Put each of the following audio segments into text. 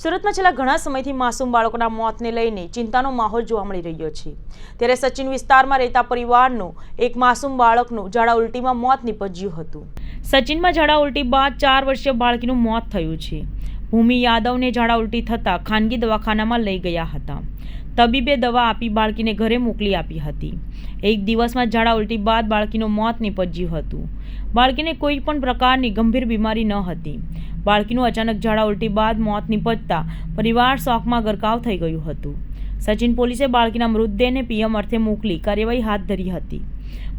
સુરતમાં છેલ્લા ઘણા સમયથી માસૂમ બાળકોના મોતને લઈને ચિંતાનો માહોલ જોવા મળી રહ્યો છે। ત્યારે સચિન વિસ્તારમાં રહેતા પરિવારનું એક માસૂમ બાળકનું ઝાડા ઉલટીમાં મોત નીપજ્યું હતું। સચિનમાં ઝાડા ઉલટી બાદ 4 વર્ષીય બાળકીનું મોત થયું છે। ભૂમિ યાદવને ઝાડા ઉલટી થતાં ખાનગી દવાખાનામાં લઈ ગયા હતા। તબીબે દવા આપી બાળકીને ઘરે મોકલી આપી હતી। એક દિવસમાં ઝાડા ઉલટી બાદ બાળકીનું મોત નીપજ્યું હતું। બાળકીને કોઈ પણ પ્રકારની ગંભીર બીમારી ન હતી। બાળકીનું અચાનક ઝાડા ઉલટી બાદ મોત નીપજતા પરિવાર શોકમાં ગરકાવ થઈ ગયું હતું। સચિન પોલીસે બાળકીના મૃતદેહને પીએમ અર્થે મોકલી કાર્યવાહી હાથ ધરી હતી।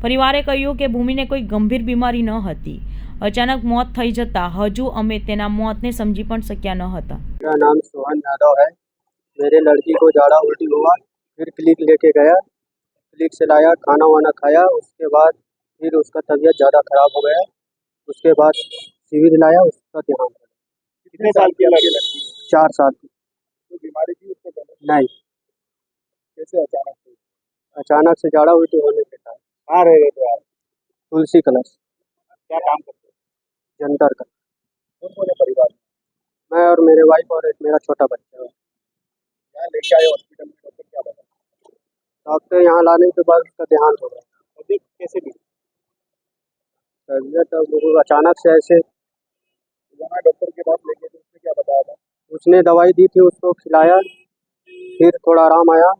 પરિવારે કહ્યું કે ભૂમિને કોઈ ગંભીર બીમારી ન હતી। अचानक मौत થઈ જતા હજુ અમે તેના મોતને સમજી પણ શક્યા ન હતા। मेरा नाम सोहन यादव है। मेरे लड़की को झाड़ा उल्टी हुआ, फिर क्लिनिक लेके गया, क्लिनिक से लाया, खाना वाना खाया, उसके बाद फिर उसका तबीयत ज़्यादा खराब हो गया। उसके बाद सिविल लाया, उसका देहांत हो गया। कितने साल की लड़की है? 4 साल की। कोई बीमारी थी उसको पहले? नहीं, कैसे अचानक से? अचानक से झाड़ा उल्टी होने के कारण। कहाँ रह रहे थे आप? तुलसी कलश क्या काम करते थे? जंतर का। कौन कौन है परिवार में? मैं और मेरे वाइफ और एक मेरा छोटा बच्चा है। यहाँ लेके आए हॉस्पिटल में, डॉक्टर क्या बताया? डॉक्टर यहाँ लाने के बाद उसका देहांत हो गया। तबीयत कैसे भी? तबीयत अब वो अचानक से ऐसे वहाँ डॉक्टर के पास लेके गए, उसने क्या बताया था? उसने दवाई दी थी, उसको खिलाया, फिर थोड़ा आराम आया।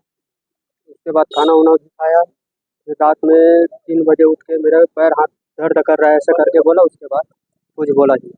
उसके बाद खाना वाना भी खाया। फिर रात में 3 बजे उठ के मेरा पैर हाथ दर्द कर रहा है ऐसा करके बोला। उसके बाद कुछ बोला जी।